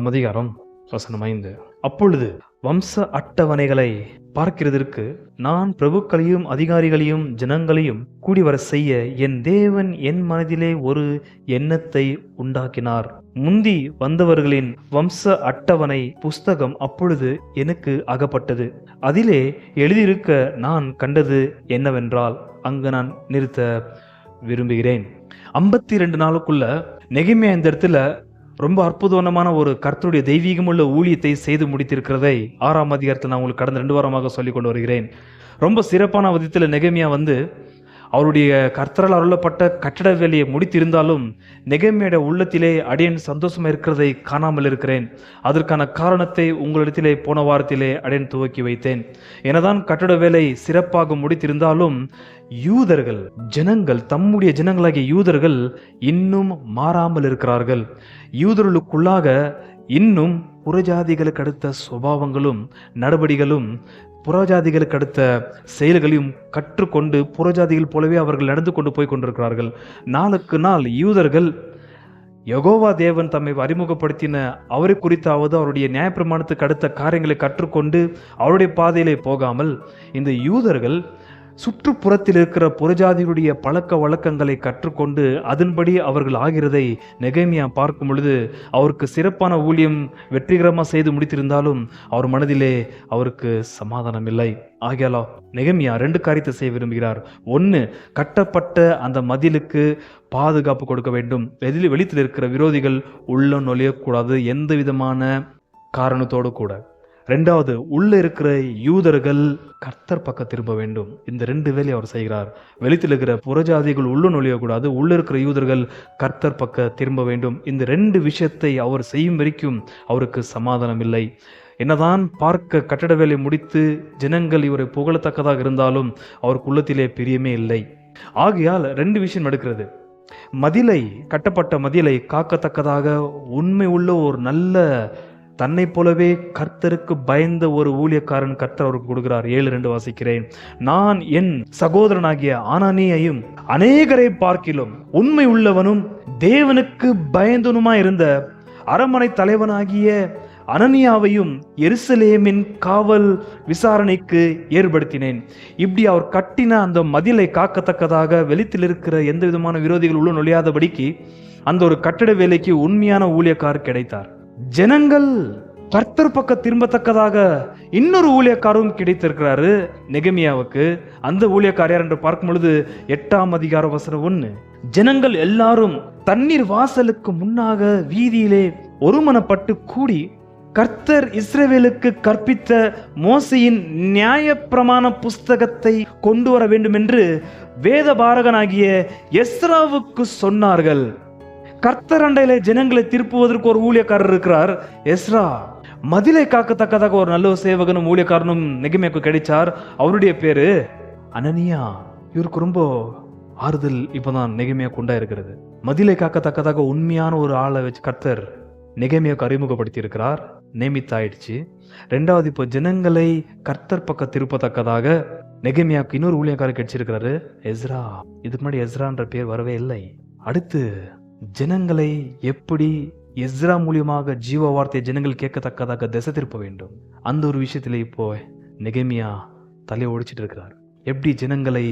6ஆம் அதிகாரம் வசனம் 5. அப்பொழுது வம்ச அட்டவணைகளை பார்க்கிறதற்கு நான் பிரபுக்களையும் அதிகாரிகளையும் ஜனங்களையும் கூடிவர செய்ய என் தேவன் என் மனதிலே ஒரு எண்ணத்தை உண்டாக்கினார். முந்தி வந்தவர்களின் வம்ச அட்டவணை புஸ்தகம் அப்பொழுது எனக்கு அகப்பட்டது. அதிலே எழுதியிருக்க நான் கண்டது என்னவென்றால், அங்கு நான் நிறுத்த விரும்புகிறேன். 52 நாளுக்குள்ள நெகேமியா இந்த இடத்துல ரொம்ப அற்புதமான ஒரு கர்த்தருடைய தெய்வீகமுள்ள ஊழியத்தை செய்து முடித்திருக்கிறதை 6ஆம் அதிகாரத்தில் நான் உங்களுக்கு கடந்த 2 வாரமாக சொல்லிக் கொண்டு வருகிறேன். ரொம்ப சிறப்பான விதத்தில் நெகேமியா அவருடைய கர்த்தரால் அருளப்பட்ட கட்டட வேலையை முடித்திருந்தாலும் நெகேமியாவுடைய உள்ளத்திலே அடியேன் சந்தோஷமா இருக்கிறதை காணாமல் இருக்கிறேன். அதற்கான காரணத்தை உங்களிடத்திலே போன வாரத்திலே அடியேன் துவக்கி வைத்தேன். எனதான் கட்டட வேலை சிறப்பாக முடித்திருந்தாலும் யூதர்கள் ஜனங்கள், தம்முடைய ஜனங்களாகிய யூதர்கள் இன்னும் மாறாமல் இருக்கிறார்கள். யூதர்களுக்குள்ளாக இன்னும் புறஜாதிகளுக்கு அடுத்த சுபாவங்களும் நடவடிக்கைகளும் புறஜாதிகளுக்கு அடுத்த செயல்களையும் கற்றுக்கொண்டு புறஜாதிகள் போலவே அவர்கள் நடந்து கொண்டு போய் கொண்டிருக்கிறார்கள். நாளுக்கு நாள் யூதர்கள் யெகோவா தேவன் தம்மை அறிமுகப்படுத்தின அவரை குறித்தாவது அவருடைய நியாயப்பிரமாணத்துக்கு அடுத்த காரியங்களை கற்றுக்கொண்டு அவருடைய பாதையிலே போகாமல் இந்த யூதர்கள் சுற்றுப்புறத்தில் இருக்கிற புறஜாதிகளுடைய பழக்க வழக்கங்களை கற்றுக்கொண்டு அதன்படி அவர்கள் ஆகிறதை நெகேமியா பார்க்கும் பொழுது அவருக்கு சிறப்பான ஊழியம் வெற்றிகரமாக செய்து முடித்திருந்தாலும் அவர் மனதிலே அவருக்கு சமாதானம் இல்லை. ஆகையாலோ நெகேமியா 2 காரியத்தை செய்ய விரும்புகிறார். 1, கட்டப்பட்ட அந்த மதிலுக்கு பாதுகாப்பு கொடுக்க வேண்டும். வெளியில் இருக்கிற விரோதிகள் உள்ள நுழையக்கூடாது எந்த விதமான காரணத்தோடு கூட. 2வது, உள்ள இருக்கிற யூதர்கள் கர்த்தர் பக்கம் திரும்ப வேண்டும். இந்த 2 வேலையை அவர் செய்கிறார். வெளியில் இருக்கிற புறஜாதிகள் உள்ள நுழையக்கூடாது, உள்ள இருக்கிற யூதர்கள் கர்த்தர் பக்கம் திரும்ப வேண்டும். இந்த 2 விஷயத்தை அவர் செய்யும் வரைக்கும் அவருக்கு சமாதானம் இல்லை. என்னதான் பார்க்க கட்டட வேலை முடித்து ஜனங்கள் இவரை புகழத்தக்கதாக இருந்தாலும் அவருக்கு உள்ளத்திலே பிரியமே இல்லை. ஆகையால் 2 விஷயம் நடக்கிறது. கட்டப்பட்ட மதிலை காக்கத்தக்கதாக உண்மை உள்ள ஒரு நல்ல தன்னை போலவே கர்த்தருக்கு பயந்த ஒரு ஊழியக்காரன் கர்த்தர் அவருக்கு கொடுக்கிறார். 7:2 வாசிக்கிறேன். நான் என் சகோதரனாகிய ஆனானியையும் அநேகரை பார்க்கிலும் உண்மை உள்ளவனும் தேவனுக்கு பயந்தனுமா இருந்த அரண்மனை தலைவனாகிய அனனியாவையும் எருசலேமின் காவல் விசாரணைக்கு ஏற்படுத்தினேன். இப்படி அவர் கட்டின அந்த மதிலை காக்கத்தக்கதாக வெளித்தில் இருக்கிற எந்த விதமான விரோதிகள் உள்ள நுழையாதபடிக்கு அந்த ஒரு கட்டட வேலைக்கு உண்மையான ஊழியக்காரர் கிடைத்தார். ஜனங்கள் கர்த்தர் பக்கம் திரும்பத்தக்கதாக இன்னொரு ஊழியக்காரும் கிடைத்திருக்கிறாரு நெகேமியாவுக்கு. அந்த ஊழியக்கார் யார் என்று பார்க்கும் பொழுது 8ஆம் அதிகாரம் வசனம் 1. ஜனங்கள் எல்லாரும் தண்ணீர் வாசலுக்கு முன்னாக வீதியிலே ஒருமனப்பட்டு கூடி கர்த்தர் இஸ்ரவேலுக்கு கற்பித்த மோசையின் நியாயப்பிரமாண புஸ்தகத்தை கொண்டு வர வேண்டும் என்று வேதபாரகனாகிய எஸ்ராவுக்கு சொன்னார்கள். கர்த்தர் அண்டையிலே ஜனங்களை திருப்புவதற்கு ஒரு ஊழியக்காரர் இருக்கிறார், எஸ்ரா. மதிலை காக்கத்தக்கதாக ஒரு நல்ல சேவகனும் ஊழியக்காரனும் நெகேமியாவுக்கு கிடைச்சார். அவருடைய பேரு அனனியா. இவருக்கு ரொம்ப ஆறுதல் இப்பதான் நெகேமியாவுக்கு உண்டா இருக்கிறது. மதிலை காக்கத்தக்கதாக உண்மையான ஒரு ஆளை வச்சு கர்த்தர் நெகேமியாவுக்கு அறிமுகப்படுத்தி இருக்கிறார், நியமித்தாயிடுச்சு. 2வது, இப்போ ஜனங்களை கர்த்தர் பக்கம் திருப்பத்தக்கதாக நெகேமியாவுக்கு இன்னொரு ஊழியக்காரர் கிடைச்சிருக்கிறாரு, எஸ்ரா. இதுக்கு முன்னாடி எஸ்ரான்ற பேர் வரவே இல்லை. அடுத்து ஜனங்களை எப்படி எஸ்ரா மூலியமாக ஜீவ வார்த்தையை ஜனங்கள் கேட்கத்தக்கதாக திசை திருப்ப வேண்டும், அந்த ஒரு விஷயத்துல இப்போ நெகேமியா தலையை ஒடிச்சிட்டு இருக்கிறார். எப்படி ஜனங்களை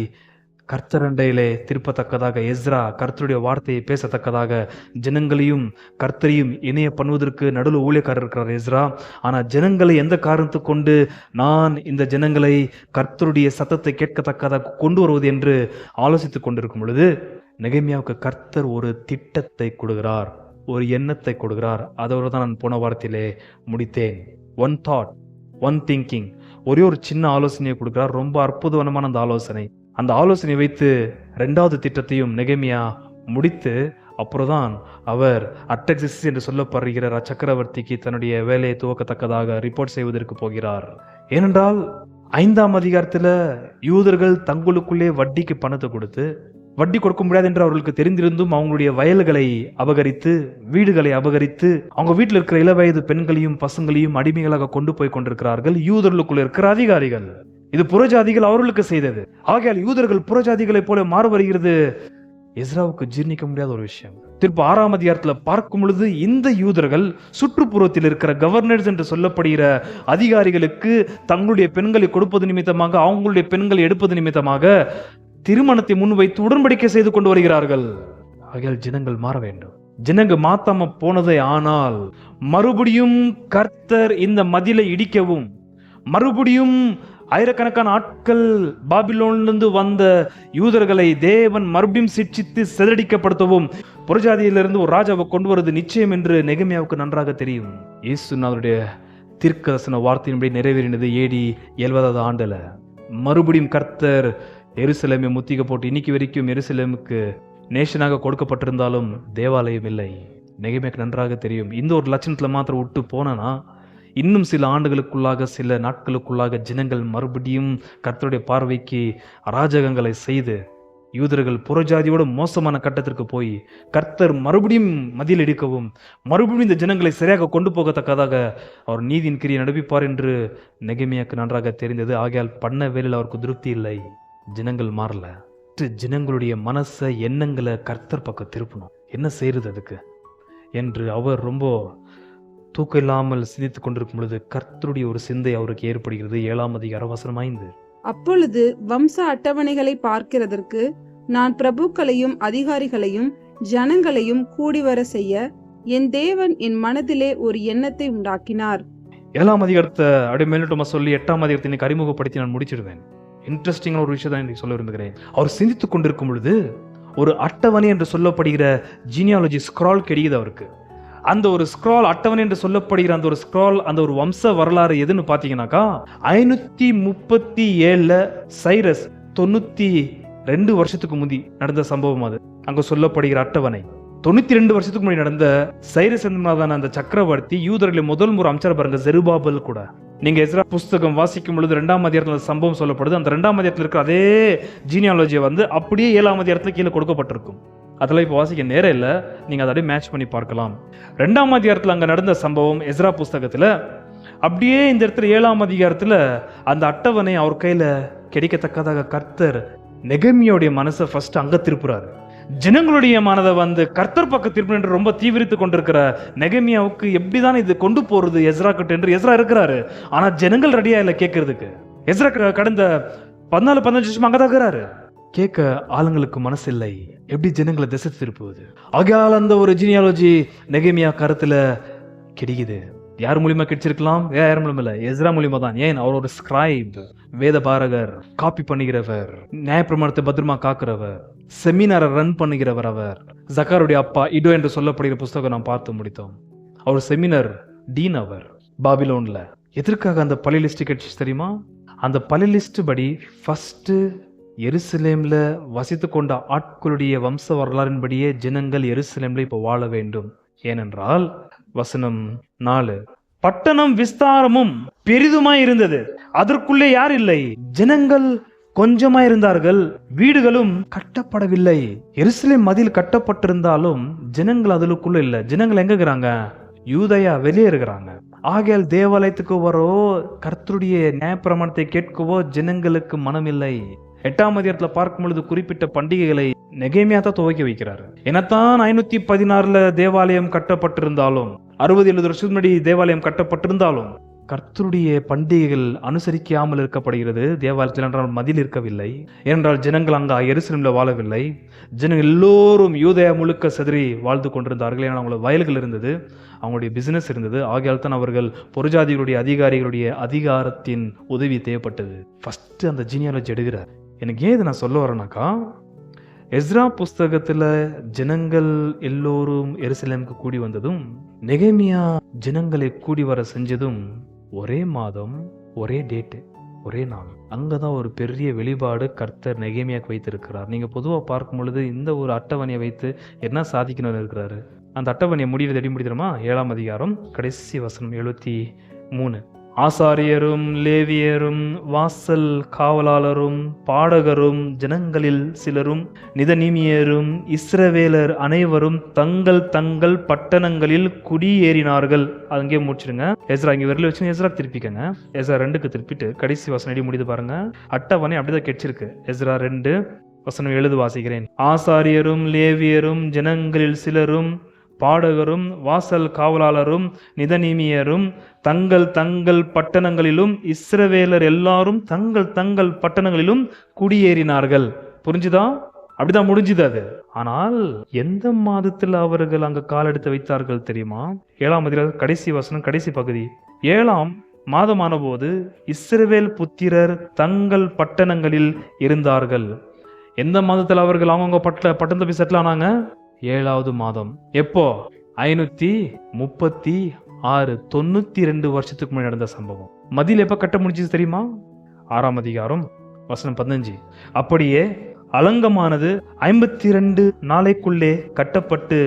கர்த்தரண்டையிலே திருப்பத்தக்கதாக எஸ்ரா கர்த்தருடைய வார்த்தையை பேசத்தக்கதாக ஜனங்களையும் கர்த்தரையும் இணைய பண்ணுவதற்கு நடுவில் ஊழியக்காரர் இருக்கிறார் எஸ்ரா. ஆனால் ஜனங்களை எந்த காரணத்தை கொண்டு நான் இந்த ஜனங்களை கர்த்தருடைய சத்தத்தை கேட்கத்தக்கதாக கொண்டு வருவது என்று ஆலோசித்துக் கொண்டிருக்கும் பொழுது நெகேமியாவுக்கு கர்த்தர் ஒரு திட்டத்தை கொடுக்கிறார், ஒரு எண்ணத்தை கொடுக்கிறார். அதோடு தான் நான் போன வாரத்திலே முடித்தேன். 1 thought, 1 thinking. ஒரே ஒரு சின்ன ஆலோசனையை கொடுக்கிறார். ரொம்ப அற்புதமான அந்த ஆலோசனை. அந்த ஆலோசனை வைத்து 2வது திட்டத்தையும் நெகேமியா முடித்து அப்புறம்தான் அவர் அர்டக்சஸ் என்று சொல்லப்படுகிற சக்கரவர்த்திக்கு தன்னுடைய வேலையை துவக்கத்தக்கதாக ரிப்போர்ட் செய்வதற்கு போகிறார். ஏனென்றால் 5ஆம் அதிகாரத்தில் யூதர்கள் தங்களுக்குள்ளே வட்டிக்கு பணத்தை கொடுத்து வட்டி கொடுக்க முடியாது என்று அவர்களுக்கு தெரிந்திருந்தும் அவங்களுடைய வயல்களை அபகரித்து வீடுகளை அபகரித்து அவங்க வீட்டில் இருக்கிற இளவயது பெண்களையும் பசங்களையும் அடிமைகளாக கொண்டு போய் கொண்டிருக்கிறார்கள் யூதர்களுக்குள்ள இருக்கிற அதிகாரிகள். இது புறஜாதிகள் அவர்களுக்கு செய்தது. ஆகையால் யூதர்கள் புறஜாதிகளை போல மாறு வருகிறது எஸ்ராவுக்கு ஜீர்ணிக்க முடியாத ஒரு விஷயம். திருப்ப 6ஆம் அதிகாரத்துல பார்க்கும் பொழுது இந்த யூதர்கள் சுற்றுப்புறத்தில் இருக்கிற கவர்னர்ஸ் என்று சொல்லப்படுகிற அதிகாரிகளுக்கு தங்களுடைய பெண்களை கொடுப்பது நிமித்தமாக, அவங்களுடைய பெண்களை எடுப்பது நிமித்தமாக திருமணத்தை முன்வைத்து உடன்படிக்கை செய்து கொண்டு வருகிறார்கள். ஆகையால் ஜனங்கள் மாற வேண்டும். ஜனங்க மாத்தாம போனதை ஆனால் மறுபடியும் கர்த்தர் இந்த மதிலை இடிக்கவும், மறுபடியும் ஆயிரக்கணக்கான ஆட்கள் பாபிலோனிலிருந்து வந்த யூதர்களை தேவன் மறுபடியும் சிட்சித்து சிதறடிக்கப்படுத்தவும் புறஜாதியிலிருந்து ஒரு ராஜாவை கொண்டு வருவது நிச்சயம் என்று நெகமியாவுக்கு நன்றாக தெரியும். இயேசுநாதருடைய தீர்க்கதரிசன வார்த்தையின்படி நிறைவேறினது AD 70வது ஆண்டுல. மறுபடியும் கர்த்தர் எருசலேமை முத்திக போட்டு இன்னைக்கு வரைக்கும் எருசலேமுக்கு நேஷனாக கொடுக்கப்பட்டிருந்தாலும் தேவாலயம் இல்லை. நெகமியாவுக்கு நன்றாக தெரியும். இந்த ஒரு லட்சணத்துல மாத்திரம் விட்டு போனா இன்னும் சில ஆண்டுகளுக்குள்ளாக, சில நாட்களுக்குள்ளாக ஜனங்கள் மறுபடியும் கர்த்தருடைய பார்வைக்கு அராஜகங்களை செய்து யூதர்கள் புறஜாதியோட மோசமான கட்டத்திற்கு போய் கர்த்தர் மறுபடியும் மதில் இடிக்கவும், மறுபடியும் இந்த ஜனங்களை சரியாக கொண்டு போகத்தக்கதாக அவர் நீதியின் கிரியை நடப்பிப்பார் என்று நெகமியாவுக்கு நன்றாக தெரிந்தது. ஆகையால் பண்ண வேலையில் அவருக்கு திருப்தி இல்லை. ஜனங்கள் மாறல. ஜனங்களுடைய மனசை, எண்ணங்களை கர்த்தர் பக்கம் திருப்பணும். என்ன செய்யறது அதுக்கு என்று அவர் ரொம்ப தூக்கம் இல்லாமல் சிந்தித்துக் கொண்டிருக்கும் பொழுது கர்த்தருடைய ஒரு சிந்தை அவருக்கு ஏற்படுகிறது. 7ஆம் அதிகாரம் வசனம் 5. அப்பொழுது வம்ச அட்டவணைகளை பார்க்கிறதற்கு நான் பிரபுக்களையும் அதிகாரிகளையும் ஜனங்களையும் கூடி வர செய்ய என் தேவன் என் மனதிலே ஒரு எண்ணத்தை உண்டாக்கினார். 7ஆம் அதிகாரத்தை அப்படியே மேலோட்டமா சொல்லி 8ஆம் அதிகாரத்தை இன்னைக்கு அறிமுகப்படுத்தி நான் முடிச்சிடுவேன். இன்ட்ரெஸ்டிங்கான ஒரு விஷயம் தான் இன்னைக்கு சொல்ல விரும்புகிறேன். அவர் சிந்தித்துக் கொண்டிருக்கும் பொழுது ஒரு அட்டவணை என்று சொல்லப்படுகிற ஜீனியாலஜி ஸ்க்ரால் கிடைக்குது அவருக்கு. அந்த ஒரு ஸ்க்ரால், அட்டவணை என்று சொல்லப்படுகிற அந்த ஒரு ஸ்க்ரால், அந்த ஒரு வம்ச வரலாறு எதுன்னு பாத்தீங்கன்னாக்கா 537 சைரஸ் 92 வருஷத்துக்கு முந்தி நடந்த சம்பவம். அது அங்க சொல்லப்படுகிற அட்டவணை 92 வருஷத்துக்கு முன்னாடி நடந்த சைரஸ் என்பதான அந்த சக்கரவர்த்தி யூதர்களை முதல் முறை அமைச்சர் பாருங்க, ஜெருபாபல் கூட. நீங்க எஸ்ரா புஸ்தகம் வாசிக்கும் பொழுது 2ஆம் அதிகாரத்துல சம்பவம் சொல்லப்படுது. அந்த 2ஆம் அதிகாரத்துல இருக்கிற அதே ஜீனியாலஜியை அப்படியே 7ஆம் அதிகாரத்துல கீழே கொடுக்கப்பட்டிருக்கும். அதெல்லாம் இப்போ வாசிக்க நேரம் இல்லை, நீங்க அதை மேட்ச் பண்ணி பார்க்கலாம். 2ஆம் அதிகாரத்துல அங்க நடந்த சம்பவம் எஸ்ரா புஸ்தகத்துல அப்படியே இந்த இடத்துல 7ஆம் அதிகாரத்துல அந்த அட்டவணை அவர் கையில கிடைக்கத்தக்கதாக கர்த்தர் நெகமியாவுடைய மனசை ஃபர்ஸ்ட் அங்க திருப்புறாரு. ஜனங்களுடைய மனதை கர்த்தர் பக்கம் திருப்பு என்று ரொம்ப தீவிரித்து கொண்டிருக்கிற நெகமியாவுக்கு எப்படிதான் இது கொண்டு போறது எஸ்ரா கிட்ட என்று எஸ்ரா இருக்கிறாரு. ஆனா ஜனங்கள் ரெடியா இல்லை கேட்கறதுக்கு. எஸ்ரா கடந்த 14-15 வருஷம் அங்கதான் இருக்கிறாரு. கேட்க ஆளுங்களுக்கு மனசு இல்லை. எப்படி ஜனங்களை திசை திருப்புவது? ஆகையால் அந்த ஒரு ஜீனியாலஜி நெகமியா கருத்துல கிடைக்குது. யார் மூலியமா கிடைச்சிருக்கலாம்? யார் மூலியமா இல்ல, எஸ்ரா மூலியமா தான். ஏன்? அவர் ஒரு ஸ்கிரைப், வேத பாரகர், காப்பி பண்ணுகிறவர், நியாயப்பிரமாணத்தை பத்திரமா காக்குறவர், செமினாரை ரன் பண்ணுகிறவர். அவர் ஜக்காருடைய அப்பா இடோ என்று சொல்லப்படுகிற புஸ்தகம் நாம் பார்த்து முடித்தோம். அவர் செமினார் டீன். அவர் பாபிலோன்ல. எதற்காக அந்த பழைய லிஸ்ட் கிடைச்சு தெரியுமா? அந்த பழைய லிஸ்ட் படி ஃபர்ஸ்ட் எருசலேம்ல வசித்து கொண்ட ஆட்களுடைய வம்ச வரலாறின்படியே ஜனங்கள் எருசலேம்ல இப்ப வாழ வேண்டும். ஏனென்றால் வசனம் 4, பட்டணம் விஸ்தாரமும் பெரிதுமாய் இருந்தது, அதற்குள்ளே யார் இல்லை, ஜனங்கள் கொஞ்சமாய் இருந்தார்கள், வீடுகளும் கட்டப்படவில்லை. எருசலேம் மதில் கட்டப்பட்டிருந்தாலும் ஜனங்கள் அதுக்குள்ள இல்ல. ஜனங்கள் எங்க இருக்கிறாங்க? யூதயா வெளியே இருக்கிறாங்க. ஆகையால் தேவாலயத்துக்கு வரோ, கர்த்தருடைய நியாயப்பிரமாணத்தை கேட்கவோ ஜனங்களுக்கு மனம் இல்லை. 8ஆம் அதிகாரத்துல பார்க்கும் பொழுது குறிப்பிட்ட பண்டிகைகளை நெகேமியா தான் துவக்கி வைக்கிறாரு. என்னத்தான் 516 தேவாலயம் கட்டப்பட்டிருந்தாலும், 60-70 வருஷத்துக்கு முன்னாடி தேவாலயம் கட்டப்பட்டிருந்தாலும் கர்த்தருடைய பண்டிகைகள் அனுசரிக்காமல் இருக்கப்படுகிறது. தேவாலயத்தில் என்றால் மதில் இருக்கவில்லை. ஏனென்றால் ஜனங்கள் அங்க எருசலேம்ல வாழவில்லை. ஜனங்கள் எல்லோரும் யூதயா முழுக்க சிதறி வாழ்ந்து கொண்டிருந்தார்கள். ஏன்னா அவங்களோட வயல்கள் இருந்தது, அவங்களுடைய பிசினஸ் இருந்தது. ஆகையால் தான் அவர்கள் பொறுஜாதிகளுடைய அதிகாரிகளுடைய அதிகாரத்தின் உதவி தேவைப்பட்டது. ஃபர்ஸ்ட் அந்த ஜீனியாலஜி எடுக்கிறார். எனக்கு ஏன் இதை நான் சொல்ல வரேனாக்கா, எஸ்ரா புஸ்தகத்துல ஜனங்கள் எல்லோரும் எருசலேமுக்கு கூடி வந்ததும், நெகேமியா ஜனங்களை கூடி வர செஞ்சதும் ஒரே மாதம், ஒரே டேட்டு, ஒரே நாள். அங்கதான் ஒரு பெரிய வெளிப்பாடு கர்த்தர் நெகேமியாக்கு வைத்திருக்கிறார். நீங்க பொதுவாக பார்க்கும் பொழுது இந்த ஒரு அட்டவணையை வைத்து என்ன சாதிக்கணும்னு இருக்கிறாரு. அந்த அட்டவணையை முடிவு எடி முடிக்கிறோமா? 7ஆம் அதிகாரம் கடைசி வசனம் 73. ஆசாரியரும் லேவியரும் வாசல் காவலாளரும் பாடகரும் ஜனங்களில் சிலரும் நிதனீமியரும் இஸ்ரவேலர் அனைவரும் தங்கள் தங்கள் பட்டணங்களில் குடியேறினார்கள். அங்கே முடிச்சிருங்க. எஸ்ரா இங்க வரல வச்சு எஸ்ரா திருப்பிக்கங்க. எஸ்ரா 2க்கு திருப்பிட்டு கடைசி வசனம் அடி முடிது பாருங்க. அட்டவணை அப்படிதான் கிடைச்சிருக்கு. எஸ்ரா 2 வசனம் எழுது வாசிக்கிறேன். ஆசாரியரும் லேவியரும் ஜனங்களில் சிலரும் பாடகரும் வாசல் காவலாளரும் நிதனீமியரும் தங்கள் தங்கள் பட்டணங்களிலும் இஸ்ரவேலர் எல்லாரும் தங்கள் தங்கள் பட்டணங்களிலும் குடியேறினார்கள். புரிஞ்சுதா? அப்படிதான் முடிஞ்சுது அது. ஆனால் எந்த மாதத்தில் அவர்கள் அங்க காலெடுத்து வைத்தார்கள் தெரியுமா? 7ஆம் அதிகாரம் கடைசி வசனம், கடைசி பகுதி. 7ஆம் மாதமான போது இஸ்ரவேல் புத்திரர் தங்கள் பட்டணங்களில் இருந்தார்கள். எந்த மாதத்தில் அவர்கள் அவங்கவுங்க பட்டணத்தை போய் செட்டில் ஆனாங்க? 7வது மாதம். எப்போ? 536 92 வருஷத்துக்கு முன்னாடி நடந்த சம்பவம். மதில் எப்ப கட்ட முடிஞ்சது தெரியுமா? 6ஆம் அதிகாரம் வசனம் 15. அப்படியே அலங்கமானது 52 நாளைக்குள்ளே கட்டப்பட்டு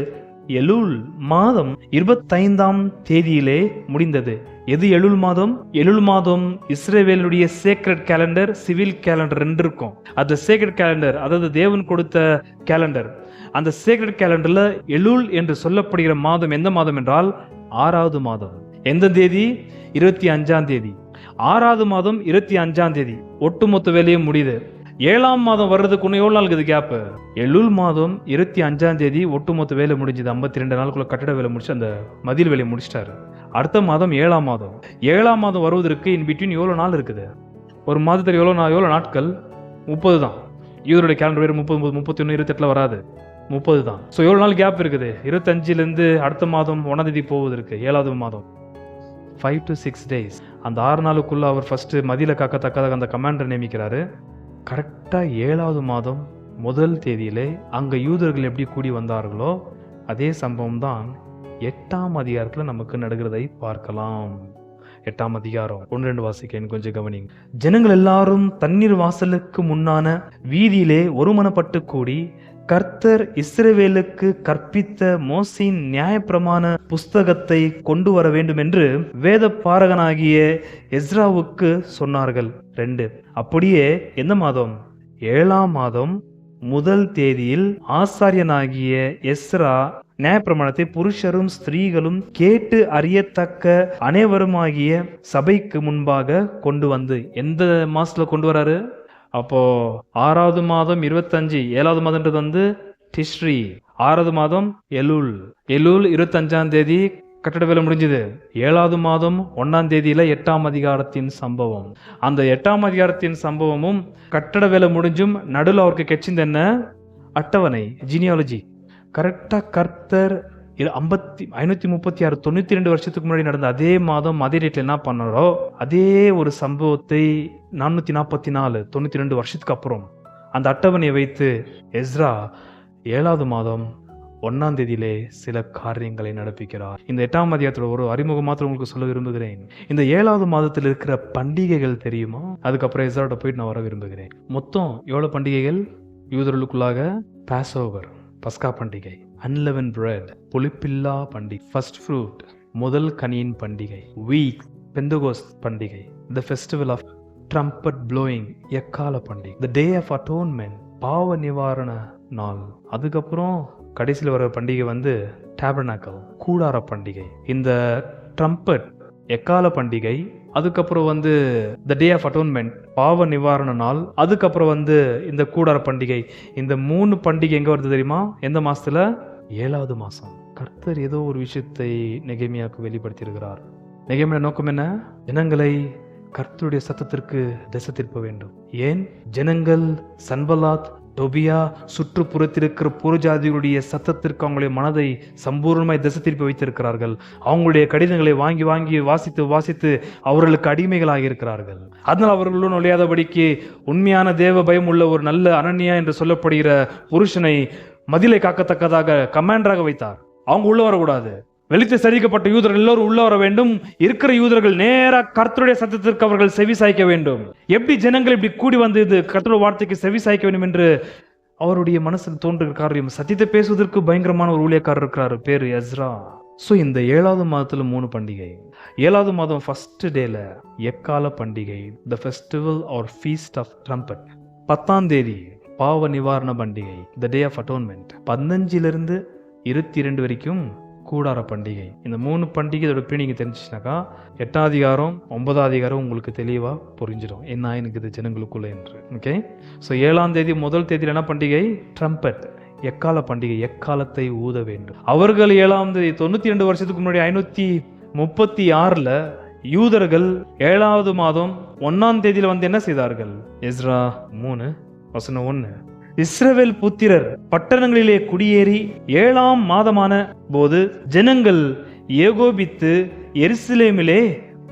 எலூல் மாதம் 25ஆம் தேதியிலே முடிந்தது. எது எலூல் மாதம்? எலூல் மாதம் இஸ்ரவேலுடைய சேக்ரெட் கேலண்டர், சிவில் கேலண்டர் 2 இருக்கும். அந்த சேக்ரெட் கேலண்டர், அதாவது தேவன் கொடுத்த கேலண்டர், அந்த சேக்ரெட் கேலண்டர்ல எலூல் என்று சொல்லப்படுகிற மாதம் எந்த மாதம் என்றால் 6வது மாதம். எந்த தேதி? 25ஆம் தேதி. 6வது மாதம் 25ஆம் தேதி ஒட்டுமொத்த வேலையும் முடியுது. 7ஆம் மாதம் வர்றதுக்கு இன்னும் எவ்வளவு நாள் இருக்குது கேப்? எலூல் மாதம் 25ஆம் தேதி ஒட்டுமொத்த வேலை முடிஞ்சது. 52 நாளுக்குள்ள கட்டட வேலை முடிச்சு அந்த மதில் வேலையை முடிச்சிட்டாரு. அடுத்த மாதம் 7ஆம் மாதம். 7ஆம் மாதம் வருவதற்கு இன் பிட்வீன் எவ்வளவு நாள் இருக்குது? ஒரு மாதத்தில் எவ்வளவு நாட்கள்? 30 தான். இவருடைய கேலண்டர் வேறு 30, 31, 28 வராது, 30 தான். ஸோ எவ்வளவு நாள் கேப் இருக்குது? 25லேருந்து அடுத்த மாதம் 1ஆம் தேதி போவதற்கு 7வது மாதம் 5 to 6 days. அந்த 6 நாளுக்குள்ள அவர் ஃபர்ஸ்ட் மதில காக்கத்தக்கதாக அந்த கமாண்டர் நியமிக்கிறாரு. கரெக்டா 7வது மாதம் 1 தேதியிலே அங்க யூதர்கள் எப்படி கூடி வந்தார்களோ அதே சம்பவம் தான் 8ஆம் அதிகாரத்துல நமக்கு நடக்கிறதை பார்க்கலாம். 8ஆம் அதிகாரம் 1-2 வாசிக்க கொஞ்சம் கவனிங்க. ஜனங்கள் எல்லாரும் தண்ணீர் வாசலுக்கு முன்னான வீதியிலே ஒருமனப்பட்டு கூடி கர்த்தர் இஸ்ரவேலுக்கு கற்பித்த மோசேயின் நியாயப்பிரமாண புஸ்தகத்தை கொண்டு வர வேண்டும் என்று வேத பாரகனாகிய எஸ்ராவுக்கு சொன்னார்கள். 2. அப்படியே எந்த மாதம்? 7ஆம் மாதம் 1 தேதியில் ஆசாரியனாகிய எஸ்ரா நியாயப்பிரமாணத்தை புருஷரும் ஸ்திரீகளும் கேட்டு அறியத்தக்க அனைவருமாகிய சபைக்கு முன்பாக கொண்டு வந்து, எந்த மாசத்துல கொண்டு வராரு? அப்போ 6வது மாதம் 25, 7வது மாதம்ன்றது வந்து டிஸ்ரி, 6வது மாதம் எலூல். எலூல் 25ஆம் தேதி கட்டட வேலை முடிஞ்சது. 7வது மாதம் 1ஆம் தேதியில 8ஆம் அதிகாரத்தின் சம்பவம். அந்த 8ஆம் அதிகாரத்தின் சம்பவமும் கட்டட வேலை முடிஞ்சும் நடுவில் அவருக்கு கெச்சிந்த என்ன? அட்டவணை, ஜீனியாலஜி. கரெக்டா கர்த்தர் 536 92 வருஷத்துக்கு முன்னாடி நடந்த அதே மாதம் அதே டேட்ல என்ன பண்ணாரோ அதே ஒரு சம்பவத்தை 444 92 வருஷத்துக்கு அப்புறம் அந்த அட்டவணையை வைத்து எஸ்ரா 7வது மாதம் 1ஆம் தேதியிலே சில காரியங்களை நடப்பிக்கிறார். இந்த 8ஆம் அதிகாரத்தோட ஒரு அறிமுகம் மாத்திரம் உங்களுக்கு சொல்ல விரும்புகிறேன். இந்த 7வது மாதத்தில் இருக்கிற பண்டிகைகள் தெரியுமா? அதுக்கப்புறம் எஸ்ராவோட போயிட்டு நான் வர விரும்புகிறேன். மொத்தம் எவ்வளவு பண்டிகைகள் யூதர்களுக்குள்ளாக? பாஸ் ஓவர், பஸ்கா பண்டிகை, அன்லெவன் பிரெட், புளிப்பில்லா பண்டிகை, ஃபர்ஸ்ட் ஃப்ரூட், முதல் கனியின் பண்டிகை, வீக், பெந்தகோஸ்த் பண்டிகை, the festival of trumpet blowing, எக்கால பண்டிகை, த டே ஆஃப் அட்டோன்மெண்ட், பாவ நிவாரண நாள். அதுக்கப்புறம் கடைசியில் வர பண்டிகை வந்து டேபர்னாக்கல், கூடார பண்டிகை. இந்த ட்ரம்பட் எக்கால பண்டிகை, அதுக்கப்புறம் வந்து த டே ஆஃப் அட்டோன்மெண்ட், பாவ நிவாரண நாள், அதுக்கப்புறம் வந்து இந்த கூடார பண்டிகை. இந்த 3 பண்டிகை எங்க வருது தெரியுமா? எந்த மாசத்துல? 7வது மாசம். கர்த்தர் ஏதோ ஒரு விஷயத்தை நெகேமியாவுக்கு வெளிப்படுத்தி இருக்கிறார். நெகேமியா நோக்கம் என்ன? ஜனங்களை கர்த்தருடைய சத்தத்திற்கு திசை திருப்ப வேண்டும். ஏன்? ஜனங்கள் சன்பலாத், டொபியா, சுற்றுப்புறத்திருக்கிற புறஜாதிகளுடைய சத்தத்திற்கு அவங்களுடைய மனதை சம்பூர்ணமாய் திசை திருப்பி வைத்திருக்கிறார்கள். அவங்களுடைய கடிதங்களை வாங்கி வாங்கி வாசித்து வாசித்து அவர்களுக்கு அடிமைகளாகி இருக்கிறார்கள். அதனால் அவர்களும் நுழையாதபடிக்கு உண்மையான தேவ பயம் உள்ள ஒரு நல்ல அனன்யா என்று சொல்லப்படுகிற புருஷனை மதிலை காக்கத்தக்கதாக கமாண்டராக வைத்தார். அவங்க உள்ள வரக்கூடாது. வெளித்து சரிக்கப்பட்ட யூதர்கள் எல்லோரும் உள்ள வர வேண்டும். இருக்கிற யூதர்கள் நேரா கர்த்தருடைய சத்தத்திற்கு அவர்கள் செவி சாய்க்க வேண்டும். எப்படி ஜனங்கள் இப்படி கூடி வந்து இது கர்த்தருடைய வார்த்தைக்கு செவி சாய்க்க வேண்டும் என்று அவருடைய மனசில் தோன்றுகிற காரியம். சத்தியத்தை பேசுவதற்கு பயங்கரமான ஒரு ஊழியக்காரர் இருக்கிறார், பேரு எஸ்ரா. ஸோ இந்த 7வது மாதத்துல 3 பண்டிகை. 7வது மாதம் ஃபர்ஸ்ட் டேல எக்கால பண்டிகை, the festival or feast of trumpet. 10ஆம் தேதி பாவ நிவாரண பண்டிகை, த டே ஆஃப் அட்டோன்மெண்ட். 15லிருந்து 22 வரைக்கும் கூடார பண்டிகை. இந்த 3 பண்டிகை இதோட நீங்க தெரிஞ்சிச்சுனாக்கா 8ஆம் அதிகாரம் 9ஆம் அதிகாரம் உங்களுக்கு தெளிவா புரிஞ்சிடும் என்ன ஆயிருக்குது ஜனங்களுக்குள்ள என்று. ஓகே, ஸோ 7ஆம் தேதி முதல் தேதியில் என்ன பண்டிகை? ட்ரம்பட், எக்கால பண்டிகை. எக்காலத்தை ஊத வேண்டும். அவர்கள் 7ஆம் தேதி 92 வருஷத்துக்கு முன்னாடி 536ல் யூதர்கள் 7வது மாதம் 1ஆம் தேதியில வந்து என்ன செய்தார்கள்? எஸ்ரா 3:1, இஸ்ரவேல் புத்திரர் பட்டணங்களிலே குடியேறி 7ஆம் மாதமான போது ஜனங்கள் ஏகோபித்து எருசலேமிலே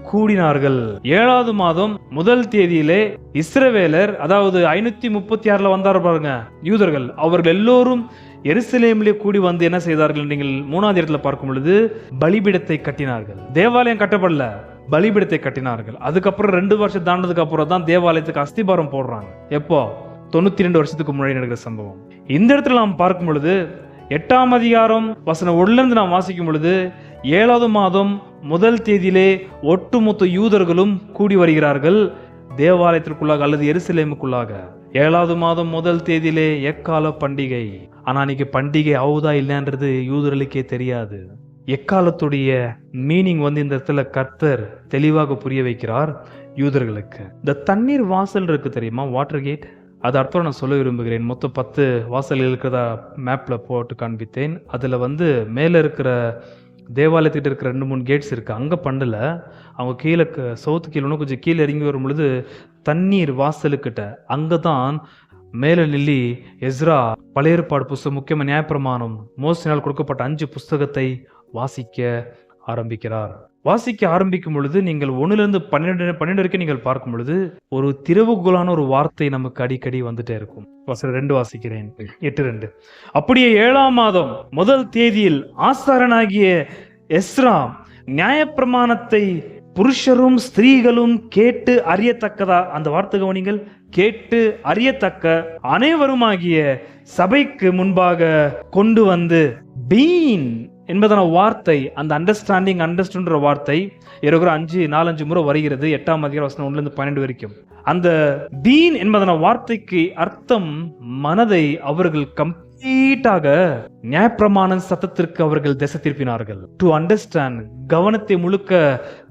கூடினார்கள். 7வது மாதம் முதல் தேதியிலே இஸ்ரவேலர், அதாவது 536ல வந்தார் பாருங்க யூதர்கள், அவர்கள் எல்லோரும் எருசலேமிலே கூடி வந்து என்ன செய்தார்கள்? நீங்கள் 3ஆவது இடத்துல பார்க்கும் பொழுது பலிபீடத்தை கட்டினார்கள். தேவாலயம் கட்டப்படல, பலிபீடத்தை கட்டினார்கள். அதுக்கப்புறம் 2 வருஷம் தாண்டதுக்கு அப்புறம் தான் தேவாலயத்துக்கு அஸ்திபாரம் போடுறாங்க. எப்போ? 92 வருஷத்துக்கு முன்னாடி நடக்கிற சம்பவம். இந்த இடத்துல நாம் பார்க்கும் பொழுது 8ஆம் அதிகாரம் வசனம் 1 நாம் வாசிக்கும் பொழுது 7வது மாதம் முதல் தேதியிலே ஒட்டுமொத்த யூதர்களும் கூடி வருகிறார்கள் தேவாலயத்திற்குள்ளாக அல்லது எருசலேமுக்குள்ளாக. 7வது மாதம் முதல் தேதியிலே எக்கால பண்டிகை. ஆனா இன்னைக்கு பண்டிகை ஆகுதா இல்லைன்றது யூதர்களுக்கே தெரியாது. எக்காலத்துடைய மீனிங் வந்து இந்த இடத்துல கர்த்தர் தெளிவாக புரிய வைக்கிறார் யூதர்களுக்கு. இந்த தண்ணீர் வாசல் இருக்கு தெரியுமா, வாட்டர் கேட், அது அர்த்தம் நான் சொல்ல விரும்புகிறேன். மொத்தம் 10 வாசல் இருக்கிறதா மேப்ல போட்டு காண்பித்தேன். அதுல வந்து மேல இருக்கிற தேவாலயத்திட்ட இருக்கிற 2-3 கேட்ஸ் இருக்கு, அங்க பண்ணல. அவங்க கீழே சவுத்து கீழே கொஞ்சம் கீழே இறங்கி வரும் பொழுது தண்ணீர் வாசலுக்கிட்ட அங்கதான் மேல நில்லி எஸ்ரா பழைய ஏற்பாடு புஸ்தகம், முக்கியமான நியாயப்பிரமாணம், மோசேயினால் கொடுக்கப்பட்ட 5 புஸ்தகத்தை வாசிக்க ஆரம்பிக்கிறார். வாசிக்க ஆரம்பிக்கும் பொழுது நீங்கள் 1லிருந்து 12 வரைக்கும் நீங்கள் பார்க்கும் பொழுது ஒரு திறவுகோலான ஒரு வார்த்தை நமக்கு அடிக்கடி வந்துட்டே இருக்கும். 2 வாசிக்கிறேன், 8:2. அப்படியே 7ஆம் மாதம் முதல் தேதியில் ஆசாரனாகிய எஸ்ரா நியாயப்பிரமாணத்தை புருஷரும் ஸ்திரீகளும் கேட்டு அறியத்தக்கதா, அந்த வார்த்தை கவனிங்கள், கேட்டு அறியத்தக்க அனைவருமாகிய சபைக்கு முன்பாக கொண்டு வந்து பீன் என்பதான வார்த்தை, அந்த அண்டர்ஸ்டாண்டிங் வார்த்தை 4-5 முறை வருகிறது 8ஆம் அதிகாரம் வசனம் 1லிருந்து 12 வரைக்கும். அந்த பீன் என்பதான வார்த்தைக்கு அர்த்தம் மனதை அவர்கள் கம்ப்ளீட்டாக நியாயப்பிரமாண சத்தத்திற்கு அவர்கள் திசை திருப்பினார்கள். டு அண்டர்ஸ்டாண்ட், கவனத்தை முழுக்க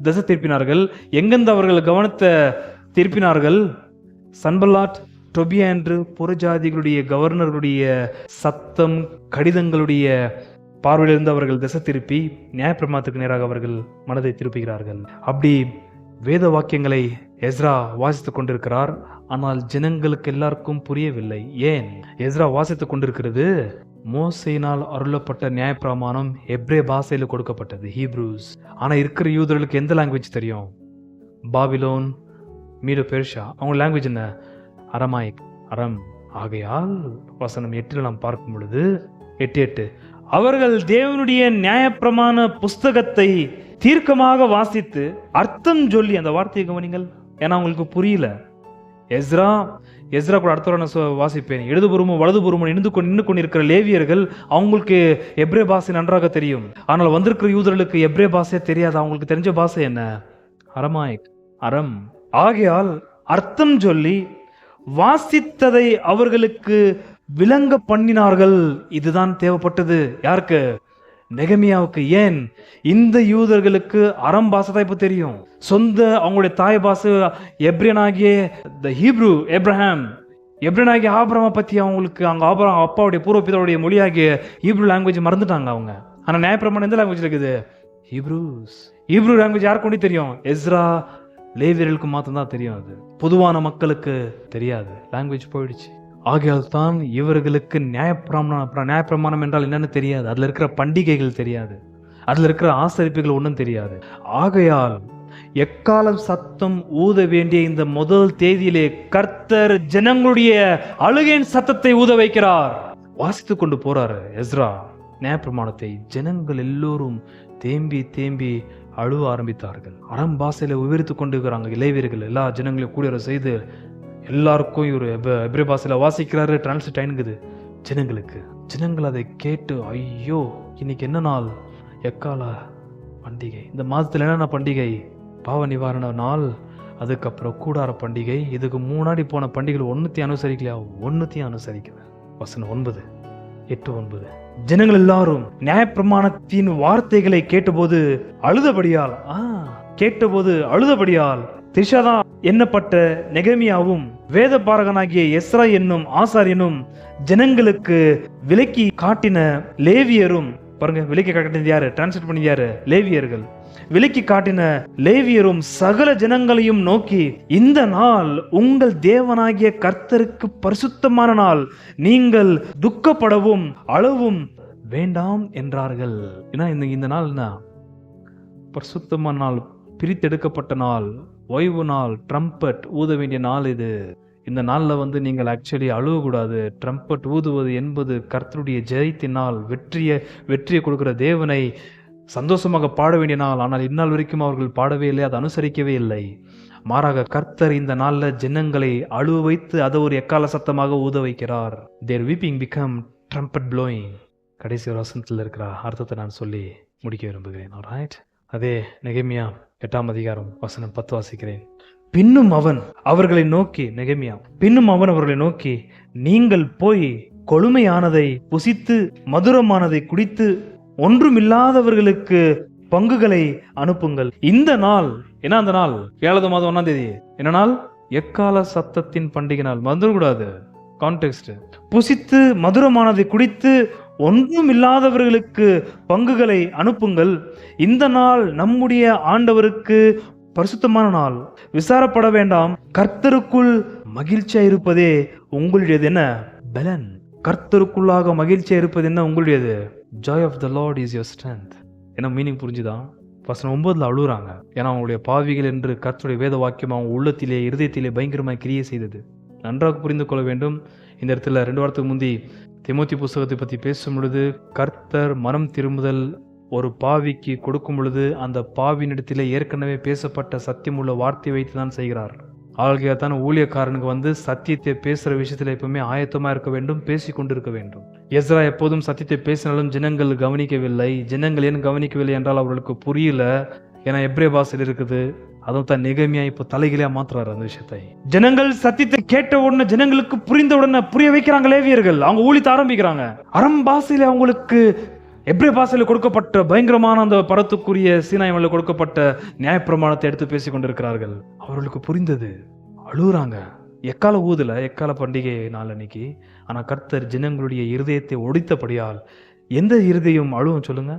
திசை திருப்பினார்கள். எங்கிருந்து அவர்கள் கவனத்தை திருப்பினார்கள்? சன்பல்லாட், டொபியா என்று புறஜாதிகளுடைய கவர்னர்களுடைய சத்தம், கடிதங்களுடைய பார்வையிலிருந்து அவர்கள் திசை திருப்பி நியாயப்பிரமாணத்துக்கு நேராக அவர்கள் மனதை திருப்புகிறார்கள். அப்படி வேத வாக்கியங்களை எஸ்ரா வாசித்துக் கொண்டிருக்கிறார். ஆனால் ஜனங்களுக்கு எல்லாருக்கும் புரியவில்லை. ஏன்? எஸ்ரா வாசித்துக் கொண்டிருக்கிறது மோசேயினால் அருளப்பட்ட நியாயப்பிரமாணம் எப்ரே பாஷையில கொடுக்கப்பட்டது, ஹீப்ரூஸ். ஆனா இருக்கிற யூதர்களுக்கு எந்த லாங்குவேஜ் தெரியும்? பாபிலோன், மீடோ பெர்ஷா. அவங்க லாங்குவேஜ் என்ன? அரமாயிக், அரம். ஆகையால் வசனம் 8 நாம் பார்க்கும் பொழுது 8:8, அவர்கள் தேவனுடைய நியாயப்பிரமாண புஸ்தகத்தை தீர்க்கமாக வாசித்து அர்த்தம் சொல்லி, அந்த வார்த்தையை கவனிங்கள், ஏன்னா அவங்களுக்கு புரியல. எஸ்ரா கூட அடுத்த வாசிப்பேன். இடதுபுறமும் வலதுபுறமும் நின்று கொண்டிருக்கிற லேவியர்கள், அவங்களுக்கு எப்ரே பாஷை நன்றாக தெரியும். ஆனால் வந்திருக்கிற யூதர்களுக்கு எப்ரே பாஷையே தெரியாது. அவங்களுக்கு தெரிஞ்ச பாஷை என்ன? அரமாயிக், அரம். ஆகையால் அர்த்தம் சொல்லி வாசித்ததை அவர்களுக்கு விளங்க பண்ணினார்கள். இதுதான் தேவைப்பட்டது. யாருக்கு? நெகமியாவுக்கு. ஏன்? இந்த யூதர்களுக்கு அரம் பாஷை தான் இப்ப தெரியும். சொந்த அவங்களுடைய தாய் பாஷை எப்ரியனாகிய ஹீப்ரு, எப்ரனாகிய ஆபிரகாமை பத்தி அவங்களுக்கு அங்க ஆபிரகாம் அப்பாவுடைய பூர்வபிதாவுடைய மொழியாகிய ஹீப்ரு லாங்குவேஜ் மறந்துட்டாங்க அவங்க. ஆனா நியாயப்பிரமாணம் எந்த லாங்குவேஜ் இருக்குது? ஹீப்ரு லாங்குவேஜ் யாருக்கு கொண்டு தெரியும்? எஸ்ரா லேவியர்களுக்கு மாத்திரம் தெரியும். அது பொதுவான மக்களுக்கு தெரியாது. லாங்குவேஜ் போயிடுச்சு. ஆகையால் தான் இவர்களுக்கு நியாயப்பிரமாணம் என்றால் என்னன்னு தெரியாது. அதுல இருக்கிற பண்டிகைகள் தெரியாது. அதுல இருக்கிற ஆசரிப்புகள் ஒன்றும் தெரியாது. ஆகையால் எக்காலம் சத்தம் ஊத வேண்டிய இந்த முதல் தேதியிலே கர்த்தர் ஜனங்களுடைய அழுகையின் சத்தத்தை ஊத வைக்கிறார். வாசித்து கொண்டு போறாரு எஸ்ரா நியாயப்பிரமாணத்தை. ஜனங்கள் எல்லோரும் தேம்பி அழுவ ஆரம்பித்தார்கள். அறம் பாஷையில விவரித்து கொண்டு இருக்கிறாங்க இளைஞர்கள். எல்லா ஜனங்களையும் கூடிய செய்து எல்லாருக்கும் இவர் எப்ரே பாஷையில வாசிக்கிறாரு. டிரான்ஸ்லேட் ஆயினுக்குது ஜனங்களுக்கு. ஜனங்கள் அதை கேட்டு, ஐயோ இன்னைக்கு என்ன நாள்? எக்கால பண்டிகை. இந்த மாதத்துல என்னென்ன பண்டிகை? பாவ நிவாரண நாள், அதுக்கப்புறம் கூடார பண்டிகை. இதுக்கு முன்னாடி போன பண்டிகைகள் ஒன்னுத்தையும் அனுசரிக்கலையா? ஒன்னுத்தையும் அனுசரிக்கல. வசனம் 9, 8-9. ஜனங்கள் எல்லாரும் நியாயப்பிரமாணத்தின் வார்த்தைகளை கேட்டபோது அழுதபடியால் திரிஷாதா எண்ணப்பட்ட நெகமியாவும் வேத பாரகனாகிய எஸ்ரா என்னும் ஆசாரியனும் ஜனங்களுக்கு விலக்கி காட்டின லேவியரும், பாருங்க, விலக்கி காட்டினது யாரு? டிரான்ஸ்லேட் பண்ணி யாரு? லேவியர்கள். விலக்கி காட்டின லேவியரும் சகல ஜனங்களையும் நோக்கி, இந்த நாள் உங்கள் தேவனாகிய கர்த்தருக்கு பரிசுத்தமான நாள், நீங்கள் துக்கப்படவும் அழவும் வேண்டாம் என்றார்கள். ஏன்னா இந்த நாள் என்ன? பரிசுத்தமான நாள், பிரித்தெடுக்கப்பட்ட நாள், ஓய்வு நாள், ட்ரம்பட் ஊத வேண்டிய நாள் இது. இந்த நாளில் நீங்கள் ஆக்சுவலி அழுவக்கூடாது. ட்ரம்பட் ஊதுவது என்பது கர்த்தருடைய ஜெயத்தின் நாள், வெற்றியை கொடுக்கிற தேவனை சந்தோஷமாக பாட வேண்டிய நாள். ஆனால் இந்நாள் வரைக்கும் அவர்கள் பாடவே இல்லை, அதை அனுசரிக்கவே இல்லை. மாறாக கர்த்தர் இந்த நாளில் ஜனங்களை அழுவ வைத்து அதை ஒரு எக்கால சத்தமாக ஊத வைக்கிறார். தேர் வீப்பிங் பிகம் ட்ரம்பட் ப்ளோயிங். கடைசி ஒரு வசனத்தில் இருக்கிற அர்த்தத்தை நான் சொல்லி முடிக்க விரும்புகிறேன். ஆல்ரைட், அதே நெகமியா 8ஆம் அதிகாரம் வசனம் 10 வாசிக்கிறேன். பின்னும் அவன் அவர்களை நோக்கி, நெகமியா, பின்னும் அவன் அவர்களை நோக்கி, நீங்கள் போய் கொழுமையானதை புசித்து மதுரமானதை குடித்து ஒன்றுமில்லாதவர்களுக்கு பங்குகளை அனுப்புங்கள். இந்த நாள் என்ன? அந்த நாள் 7வது மாதம் 1ஆம் தேதி என்ன நாள்? எக்கால சத்தத்தின் பண்டிகை நாள். மறந்துடக்கூடாது கான்டெக்ஸ்ட். புசித்து மதுரமானதை குடித்து ஒன்றுமில்லாதவர்களுக்கு பங்குகளை அனுப்புங்கள். இந்த நாள் நம்முடைய ஆண்டவருக்கு பரிசுத்தமான நாள், விசாரப்பட வேண்டாம். கர்த்தருக்குள் மகிழ்ச்சியா இருப்பதே உங்களுடையது. என்ன பலன்? கர்த்தருக்குள்ளாக மகிழ்ச்சியா இருப்பது என்ன? உங்களுடையது. Joy of the Lord is your strength. என்ன மீனிங் புரிஞ்சுதான்? வசனம் 9 அழுகுறாங்க. ஏன்னா அவங்களுடைய பாவிகள் என்று கர்த்தருடைய வேத வாக்கியம் அவங்க உள்ளத்திலே இருதயத்திலே பயங்கரமாக கிரியை செய்தது. நன்றாக புரிந்து கொள்ள வேண்டும். இந்த இடத்துல 2 வாரத்துக்கு முந்தி தீமோத்தேயு புஸ்தகத்தை பற்றி பேசும் பொழுது, கர்த்தர் மனம் திரும்புதல் ஒரு பாவிக்கு கொடுக்கும் பொழுது அந்த பாவினிடத்திலே ஏற்கனவே பேசப்பட்ட சத்தியமுள்ள வார்த்தை வைத்து தான் செய்கிறார். ஆள்கையாத்தான் ஊழியக்காரனுக்கு சத்தியத்தை பேசுற விஷயத்துல எப்பவுமே ஆயத்தமா இருக்க வேண்டும், பேசி கொண்டிருக்க வேண்டும். எஸ்ரா எப்போதும் சத்தியத்தை பேசினாலும் ஜனங்கள் கவனிக்கவில்லை. ஜனங்கள் ஏன் கவனிக்கவில்லை என்றால் அவர்களுக்கு புரியல. ஏன்னா எப்ரே பாஷையில் இருக்குது. அதுவும் தான் நெகமியா இப்போ தலைகளையா மாத்துறாரு அந்த விஷயத்தை. ஜனங்கள் சத்தியத்தை கேட்ட உடனே, ஜனங்களுக்கு புரிந்த உடனே புரிய வைக்கிறாங்க லேவியர்கள். அவங்க ஊழியத்தை ஆரம்பிக்கிறாங்க. அறம் பாஷையில அவங்களுக்கு எப்ரே பாஷையில் கொடுக்கப்பட்ட பயங்கரமான அந்த பரத்துக்குரிய சீனாய்மலையில் கொடுக்கப்பட்ட நியாயப்பிரமாணத்தை எடுத்து பேசி கொண்டிருக்கிறார்கள். அவர்களுக்கு புரிந்தது. அழுகுறாங்க. எக்கால ஊதுல, எக்கால பண்டிகை நாள் அன்னைக்கு. ஆனா கர்த்தர் ஜனங்களுடைய இருதயத்தை ஒடித்தபடியால் எந்த இருதயம் அழுவும் சொல்லுங்க?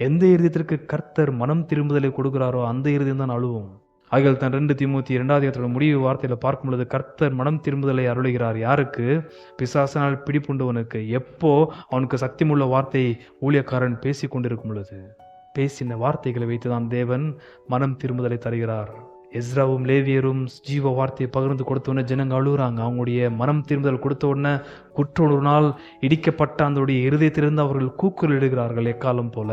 எந்த இருதயத்திற்கு கர்த்தர் மனம் திரும்புதலை கொடுக்கிறாரோ அந்த இருதயம் தான் அழுவும். ஆகிய தான் 2 தீமோத்தேயு 2ஆம் அதிகாரத்தோட முடிவு வார்த்தையில பார்க்கும் பொழுது கர்த்தர் மனம் திரும்புதலை அருளுகிறார். யாருக்கு? பிசாசனால் பிடிப்புண்டவனுக்கு. எப்போ? அவனுக்கு சக்திமுள்ள வார்த்தை ஊழியக்காரன் பேசி கொண்டிருக்கும் பொழுது. பேசின வார்த்தைகளை வைத்துதான் தேவன் மனம் திரும்புதலை தருகிறார். எஸ்ராவும் லேவியரும் ஜீவ வார்த்தையை பகிர்ந்து கொடுத்த உடனே ஜனங்க அழுகுறாங்க. அவங்களுடைய மனம் திரும்புதல் கொடுத்த உடனே குற்றொழுனால் இடிக்கப்பட்ட அந்த இருதயத்திலிருந்து அவர்கள் கூக்குரல் இடுகிறார்கள் எக்காலம் போல.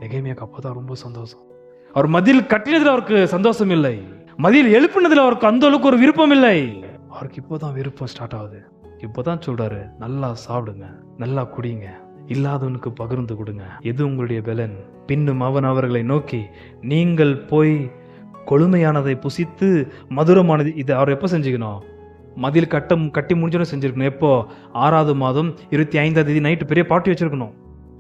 நெகேமியாக்கு அப்பதான் ரொம்ப சந்தோஷம். அவர் மதில் கட்டினதுல அவருக்கு சந்தோஷம் இல்லை, மதில் எழுப்பினதுல அவருக்கு அந்த அளவுக்கு ஒரு விருப்பம் இல்லை. அவருக்கு இப்போதான் விருப்பம் ஸ்டார்ட் ஆகுது. இப்போதான் சொல்றாரு, நல்லா சாப்பிடுங்க, நல்லா குடிங்க, இல்லாதவனுக்கு பகிர்ந்து கொடுங்க, எது உங்களுடைய பலன். பின்னும் அவன் அவர்களை நோக்கி, நீங்கள் போய் கொழுமையானதை புசித்து மதுரமானது. இது அவர் எப்போ செஞ்சுக்கணும்? மதில் கட்டி முடிஞ்சோன்னு செஞ்சிருக்கணும். எப்போ? 6வது மாதம் 25ஆம் தேதி நைட்டு பெரிய பார்ட்டி வச்சிருக்கணும்.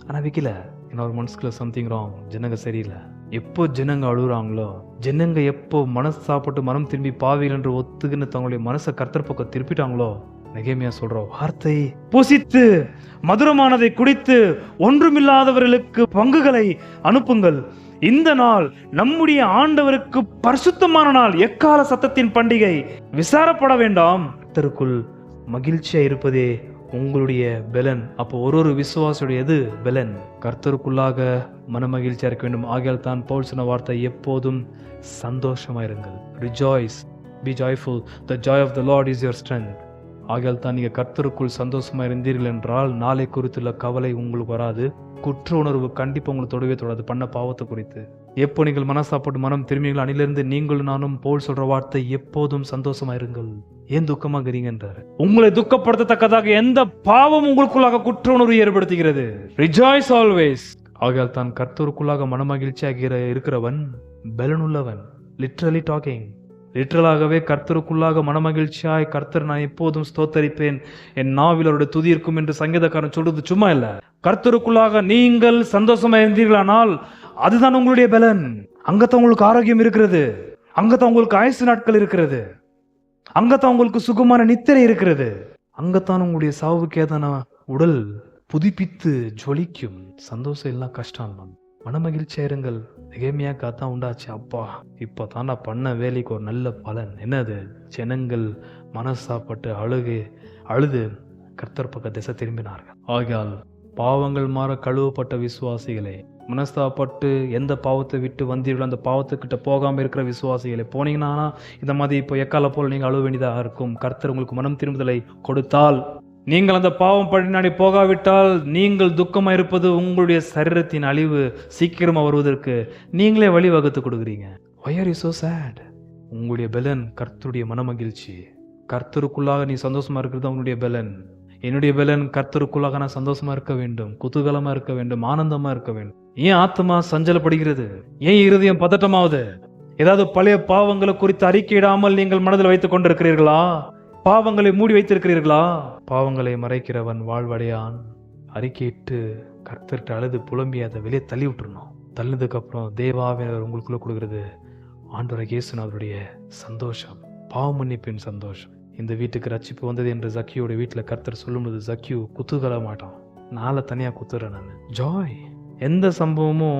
ஆனா வைக்கல. இன்னொரு மனசுக்குள்ள சம்திங் ராங். ஜனங்க சரியில்லை. எப்போ ஜனங்க அழுகுறாங்களோ, ஜனங்க எப்போ மனசு சாப்பிட்டு மனம் திரும்பி பாவிகள் என்று ஒத்துக்குன்னு தங்களுடைய மனசை கர்த்தர் பக்கம் திருப்பிட்டாங்களோ, நெகேமியா சொல்ற வார்த்தை, புசித்து மதுரமானதை குடித்து ஒன்றுமில்லாதவர்களுக்கு பங்குகளை அனுப்புங்கள். இந்த நாள் நம்முடைய ஆண்டவருக்கு பரிசுத்தமான நாள், எக்கால சத்தத்தின் பண்டிகை, விசாரப்பட வேண்டாம். கர்த்தருக்குள் மகிழ்ச்சியா இருப்பதே உங்களுடைய பலன். அப்போ ஒரு விசுவாசியுடைய எது பலன்? கர்த்தருக்குள்ளாக மன மகிழ்ச்சியா இருக்க வேண்டும். ஆகையால் தான் பவுல் சொன்ன வார்த்தை, எப்போதும் சந்தோஷமாயிருங்கள். Rejoice, be joyful, the joy of the Lord is your strength. ஆகையால் தான் நீங்க கர்த்தருக்குள் சந்தோஷமா இருந்தீர்கள் என்றால் நாளை குறித்துள்ள கவலை உங்களுக்கு வராது. குற்ற உணர்வு கண்டிப்பா உங்களை தொடவே தொடாது. பண்ண பாவத்தை குறித்து எப்போ நீங்கள் மனசாப்பட்டு மனம் திரும்பிகள் அணிலிருந்து நீங்களும் நானும் பவுல் சொல்ற வார்த்தை, எப்போதும் சந்தோஷமா இருங்கள். ஏன் துக்கமாகிறீங்கன்றார்? உங்களை துக்கப்படுத்தத்தக்கதாக எந்த பாவம் உங்களுக்குள்ளாக குற்ற உணர்வு ஏற்படுத்துகிறது? Rejoice always. ஆகையால் தான் கர்த்தருக்குள்ளாக மனமகிழ்ச்சியாக இருக்கிறவன் பலனுள்ளவன். லிட்ரலி டாக்கிங், லிட்டரலாகவே கர்த்தருக்குள்ளாக மனமகிழ்ச்சியாய் கர்த்தர் நான் எப்போதும் ஸ்தோத்தரிப்பேன், என் நாவில் அவருடைய துதி இருக்கும் என்று சங்கீதக்காரன் சொல்றது சும்மா இல்ல. கர்த்தருக்குள்ளாக நீங்கள் சந்தோஷமா இருந்தீர்களானால் அதுதான் உங்களுடைய பலன். அங்கத்தான் உங்களுக்கு ஆரோக்கியம் இருக்கிறது, அங்கத்தான் உங்களுக்கு ஆயுசு நாட்கள் இருக்கிறது, அங்கத்தான் உங்களுக்கு சுகமான நித்திரை இருக்கிறது, அங்கத்தான் உங்களுடைய சாவுக்கு ஏதான உடல் புதுப்பித்து ஜொலிக்கும். சந்தோஷம் எல்லாம் கஷ்டம் தான். மனமகிழ்ச்சியா இருங்கள். நெகேமியா காத்தான் உண்டாச்சு. அப்பா இப்பதான் நான் பண்ண வேலைக்கு ஒரு நல்ல பலன். என்னது? ஜனங்கள் மனசாப்பட்டு அழுது கர்த்தர் பக்க திசை திரும்பினார்கள். ஆகையால் பாவங்கள் மாற கழுவப்பட்ட விசுவாசிகளே, மனஸ்தாப்பட்டு எந்த பாவத்தை விட்டு வந்தீர்களோ அந்த பாவத்துக்கிட்ட போகாம இருக்கிற விசுவாசிகளே, போனீங்கன்னா இந்த மாதிரி இப்போ எக்கால போல நீங்க அழுவ வேண்டியதாக இருக்கும். கர்த்தர் உங்களுக்கு மனம் திரும்புதலை கொடுத்தால், நீங்கள் அந்த பாவம் படிநாடி போகாவிட்டால் நீங்கள் துக்கமா இருப்பது உங்களுடைய சரீரத்தின் அழிவு சீக்கிரமா வருவதற்கு நீங்களே வழி வகுத்து கொடுக்குறீங்க. Why are you so sad? உங்களுடைய பலன் கர்த்தருடைய மனமகிழ்ச்சி. கர்த்தருக்குள்ளாக நீ சந்தோஷமா இருக்கிறது உன்னுடைய பலன். என்னுடைய பலன் கர்த்தருக்குள்ளாக நான் சந்தோஷமா இருக்க வேண்டும், குதூகலமா இருக்க வேண்டும், ஆனந்தமா இருக்க வேண்டும். ஏன் ஆத்மா சஞ்சலப்படுகிறது? ஏன் இருதயம் பதட்டமாவது? ஏதாவது பழைய பாவங்களை குறித்து அறிக்கையிடாமல் நீங்கள் மனதில் வைத்துக் கொண்டிருக்கிறீர்களா? பாவங்களை மூடி வைத்திருக்கிறீர்களா? பாவங்களை மறைக்கிறவன் வாழ்வடையான். அறிக்கையிட்டு கர்த்தர்கிட்ட அழுது புலம்பி அதை வெளியே தள்ளி விட்டுருணும். தள்ளினதுக்கு அப்புறம் தேவாவினர் உங்களுக்குள்ள கொடுக்கிறது ஆண்டவராகிய இயேசுநாதருடைய சந்தோஷம், பாவ மன்னிப்பின் சந்தோஷம். இந்த வீட்டுக்கு ரட்சிப்பு வந்தது என்று ஜக்கியோட வீட்டில் கர்த்தர் சொல்லும்போது ஜக்கியோ குத்தூகல மாட்டான். நாளை தனியா குத்துறேன் நான். ஜாய். எந்த சம்பவமும்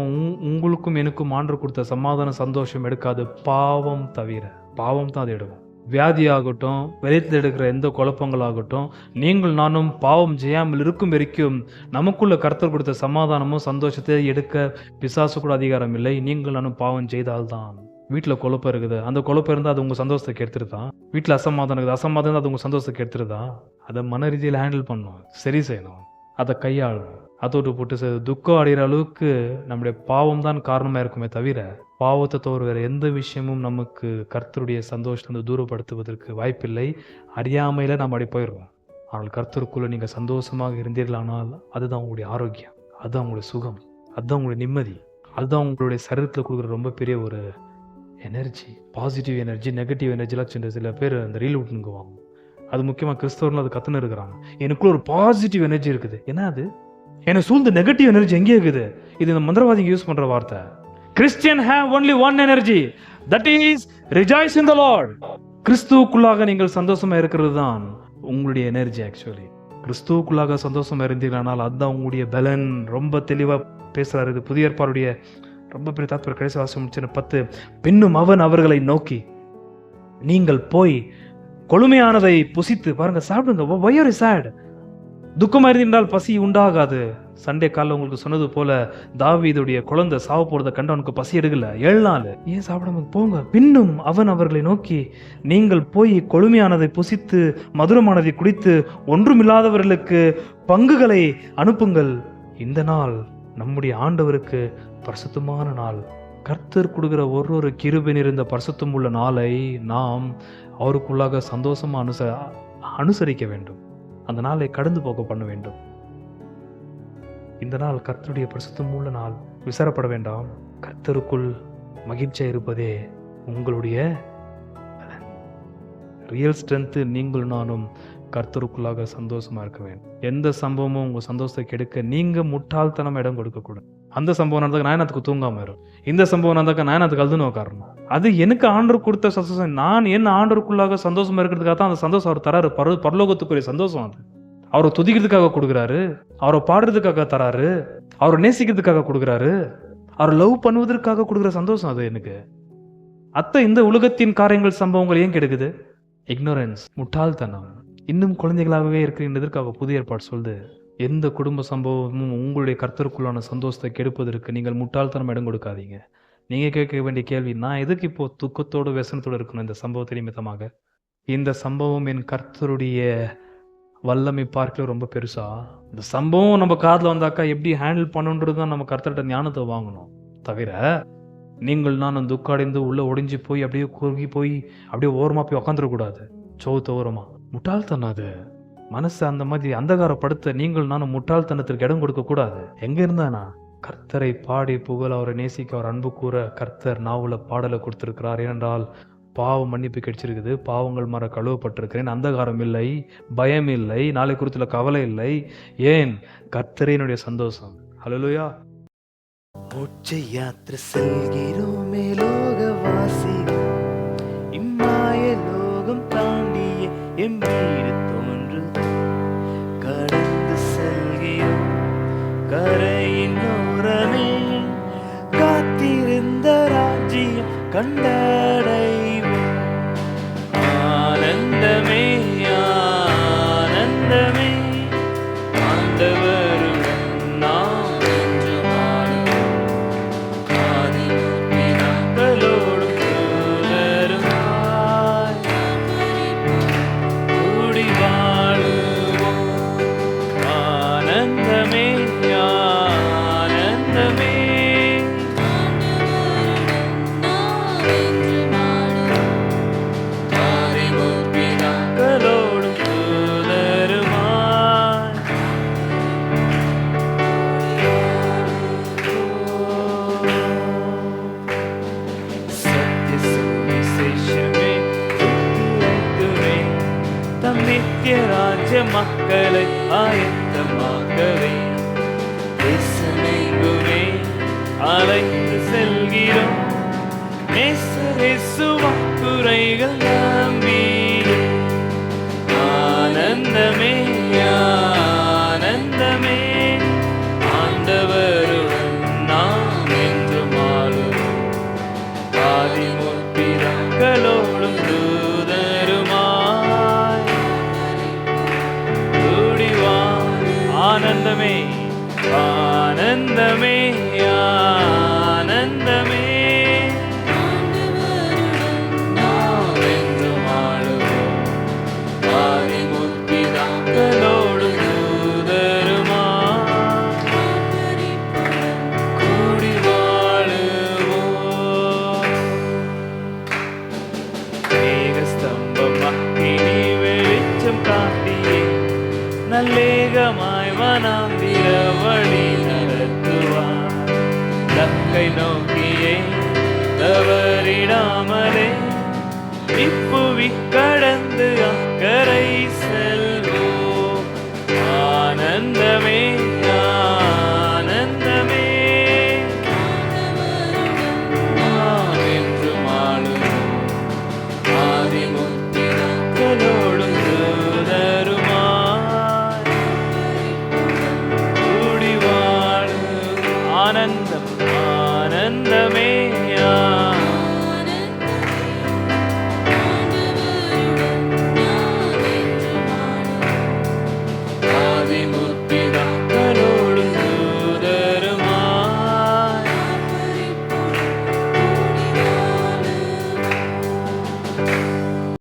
உங்களுக்கும் எனக்கும் ஆண்டு கொடுத்த சமாதான சந்தோஷம் எடுக்காது, பாவம் தவிர. பாவம் தான் அது எடுக்கும். வியாதி ஆகட்டும், வெளியத்தில் எடுக்கிற எந்த குழப்பங்களாகட்டும், நீங்கள் நானும் பாவம் செய்யாமல் இருக்கும் வரைக்கும் நமக்குள்ள கர்த்தர் கொடுத்த சமாதானமும் சந்தோஷத்தை எடுக்க பிசாசு கூட அதிகாரம் இல்லை. நீங்கள் நானும் பாவம் செய்தால்தான். வீட்டில் குழப்பம் இருக்குது, அந்த குழப்பம் இருந்தால் அது உங்கள் சந்தோஷத்தை கெடுத்துருதான். வீட்டில் அசமாதானம் இருக்குது, அசமாதானம் இருந்தால் அது உங்கள் சந்தோஷத்தை கெடுத்துருதான். அதை மன ரீதியில் ஹேண்டில் பண்ணணும், சரி செய்யணும், அதை கையாளணும். அதோடு போட்டு துக்கம் அடைகிற அளவுக்கு நம்முடைய பாவம் தான் காரணமாக இருக்குமே தவிர பாவத்தை தவிர வேறு எந்த விஷயமும் நமக்கு கர்த்தருடைய சந்தோஷத்தை தூரப்படுத்துவதற்கு வாய்ப்பில்லை. அறியாமையில் நம்ம அப்படி போயிடுவோம். ஆனால் கர்த்தருக்குள்ளே நீங்கள் சந்தோஷமாக இருந்தீர்களானால் அதுதான் உங்களுடைய ஆரோக்கியம், அதுதான் உங்களுடைய சுகம், அதுதான் உங்களுடைய நிம்மதி, அதுதான் உங்களுடைய சரீரத்தில் கொடுக்குற ரொம்ப பெரிய ஒரு எனர்ஜி. பாசிட்டிவ் எனர்ஜி, நெகட்டிவ் எனர்ஜிலாம் சில பேர் அந்த ரீல் விட்டுங்குவாங்க. அது முக்கியமாக கிறிஸ்தவர்கள் அது கற்றுன்னு இருக்கிறாங்க. எனக்குள்ள ஒரு பாசிட்டிவ் எனர்ஜி இருக்குது. என்ன அது? என்னை சூழ்ந்த நெகட்டிவ் எனர்ஜி எங்கே இருக்குது? இது இந்த மந்திரவாதிங்க யூஸ் பண்ற வார்த்தை. Christian have only one energy, that is rejoice in the Lord. கிறிஸ்துவுக்குள்ளாக நீங்கள் சந்தோஷமா இருக்கிறது தான் உங்களுடைய எனர்ஜி. ஆக்சுவலி கிறிஸ்துவுக்குள்ளாக சந்தோஷமா இருந்தீங்களானால் அதுதான் உங்களுடைய பலன். ரொம்ப தெளிவா பேசுறாரு. இது புதிய ஏற்பாடுடைய ரொம்ப பெரிய தாத்பரிய கடைசி வாசம் 10. பின்னும் அவன் அவர்களை நோக்கி, நீங்கள் போய் கொழுமையானதை புசித்து பாருங்க, சாப்பிடுங்க. Why are you sad? துக்கமாக இருந்தால் பசி உண்டாகாது. சண்டே காலைல உங்களுக்கு சொன்னது போல தாவீதுடைய குழந்தை சாவ போறதை கண்டு அவனுக்கு பசி எடுக்கல. 7 நாள் ஏன் சாப்பிடாம போங்க. பின்னும் அவன் அவர்களை நோக்கி, நீங்கள் போய் கொழுமையானதை புசித்து மதுரமானதை குடித்து ஒன்றுமில்லாதவர்களுக்கு பங்குகளை அனுப்புங்கள். இந்த நாள் நம்முடைய ஆண்டவருக்கு பரிசுத்தமான நாள். கர்த்தர் கொடுக்கிற ஒரு கிருபை நிறைந்த பரிசுத்தம் உள்ள நாளை நாம் அவருக்குள்ளாக சந்தோஷமா அனுசரிக்க வேண்டும். அந்த நாளை கடந்து போக பண்ண வேண்டும். இந்த நாள் கர்த்தருடைய பரிசுத்தமுள்ள நாள். விசாரப்பட வேண்டாம். கர்த்தருக்குள் மகிழ்ச்சியா இருப்பதே உங்களுடைய ரியல் ஸ்ட்ரென்த். நீங்கள் நானும் கர்த்தருக்குள்ளாக சந்தோஷமா இருக்க வேண்டும். எந்த சம்பவமும் உங்க சந்தோஷத்தை கெடுக்க நீங்க முட்டாள்தனம் இடம் கொடுக்க கூடாது. அந்த சம்பவம் நடந்தாக்க நாயனத்துக்கு தூங்காம வரும். இந்த சம்பவம் நடந்தாக்க நாயனத்துக்கு அழுதுன்னு காரணம். அது எனக்கு ஆண்டவர் கொடுத்த சந்தோஷம். நான் என்ன ஆண்டவருக்குள்ளாக சந்தோஷமா இருக்கிறதுக்காக தான் அந்த சந்தோஷம் அவர் தராரு. பரலோகத்துக்குரிய சந்தோஷம் அது. அவரை துதிக்கிறதுக்காக கொடுக்குறாரு, அவரை பாடுறதுக்காக தராரு, அவரை நேசிக்கிறதுக்காக கொடுக்குறாரு, அவரை லவ் பண்ணுவதற்காக கொடுக்குற சந்தோஷம் அது எனக்கு. இந்த உலகத்தின் காரியங்கள் சம்பவங்கள் ஏன் கெடுக்குது? இக்னோரன்ஸ், முட்டாள்தனம். இன்னும் குழந்தைகளாகவே இருக்கிறதற்காக புதிய ஏற்பாடு சொல்லுது, எந்த குடும்ப சம்பவமும் உங்களுடைய கர்த்தருக்குள்ளான சந்தோஷத்தை கெடுப்பதற்கு நீங்கள் முட்டாள்தனம் இடம் கொடுக்காதீங்க. நீங்க கேட்க வேண்டிய கேள்வி, நான் எதுக்கு இப்போ துக்கத்தோடு விசனத்தோடு இருக்கணும் இந்த சம்பவத்தை நிமித்தமாக? இந்த சம்பவம் என் கர்த்தருடைய வல்லமை பார்க்கல ரொம்ப பெருசா. இந்த சம்பவம் நம்ம காதில் வந்தாக்கா எப்படி ஹேண்டில் பண்ணுன்றது தான் நம்ம கர்த்தர்கிட்ட ஞானத்தை வாங்கணும். தவிர நீங்கள் நான் துக்காடைந்து உள்ள ஒடிஞ்சு போய் அப்படியே குறுகி போய் அப்படியே ஓரமா போய் உக்காந்துடக்கூடாது. சோத்த ஓரமா முட்டாள்தனம் அது. மனசு அந்த மாதிரி அந்தகாரப்படுத்த நீங்கள் நானும் முட்டாள்தனத்திற்கு இடம் கொடுக்க கூடாது. எங்க இருந்தானா கர்த்தரை பாடி புகழ், அவரை நேசிக்க, அவர் அன்பு கூற கர்த்தர் நாவுல பாடலை கொடுத்திருக்கிறார். ஏனென்றால் பாவ மன்னிப்பு கிடைச்சிருக்குது, பாவங்கள் மற கழுவப்பட்டிருக்கிறேன், அந்தகாரம் இல்லை, பயம் இல்லை, நாளை குறித்துல கவலை இல்லை. ஏன்? கர்த்தரே என்னுடைய சந்தோஷம். ஹல்லேலூயா. மோட்ச யாத்திரை செல்கிறோமே லோகவாசிகள், இம்மாய லோகம் தாண்டிய எம் வீடு தோன்றுது. கடந்து செல்கிறோம் கரையின் ஓரமே, காத்திருந்த ராஜ்யம் கண்டடைவோம். ஆனந்தமே ஆனந்தமே, ஆண்டவருடன் நாம் என்று வாழுவோம். ஆதிமுத்தினாக்களோடும் தூதருமாய் கூடி வாழுவோம். ஆனந்தமே ஆனந்தமே, ஆதிமுத்தினாக்களோடும் தூதருமாய் சத்திய சுவிசேஷமே துதித்துவே, தம் நித்திய ராஜ்ய மக்களை ஆயத்தமாகவே தேசமெங்குமே அலைந்து செல்கிறோம். நேசரேசு வாக்குரைகள் நம்பி ஆனந்தமே ஆனந்தமே, ஆண்டவருடன் நாம் என்றும் ஆளுவோம். ஆதிமுத்திராக்களோடும் தூதருமாய் கூடி வா. ஆனந்தமே ஆனந்தமே ஆனந்தமே, நாம் என்றும் ஆளுவோம். ஆதிமுத்திராக்களோடும் தூதருமாய் கூடி வாழுவோம். மேகஸ்தம்பம் அக்கினி வெளிச்சம் காட்டியே, நல்லேகமாய் வனாந்திர வழி நடத்துவார். தக்கை நோக்கியே தவறிடாமலே, இப்புவி கடந்து அக்கரை செல்வோம். ஆனந்தமே ஆனந்தமே, நாம் என்றும் ஆளுவோம். ஆதிமுத்திராக்களோடும் தூதருமாய் கூடி வாழும். ஆனந்தம் ஆனந்தமே ஆதிமுத்திராக்களோடும் தூதருமாய்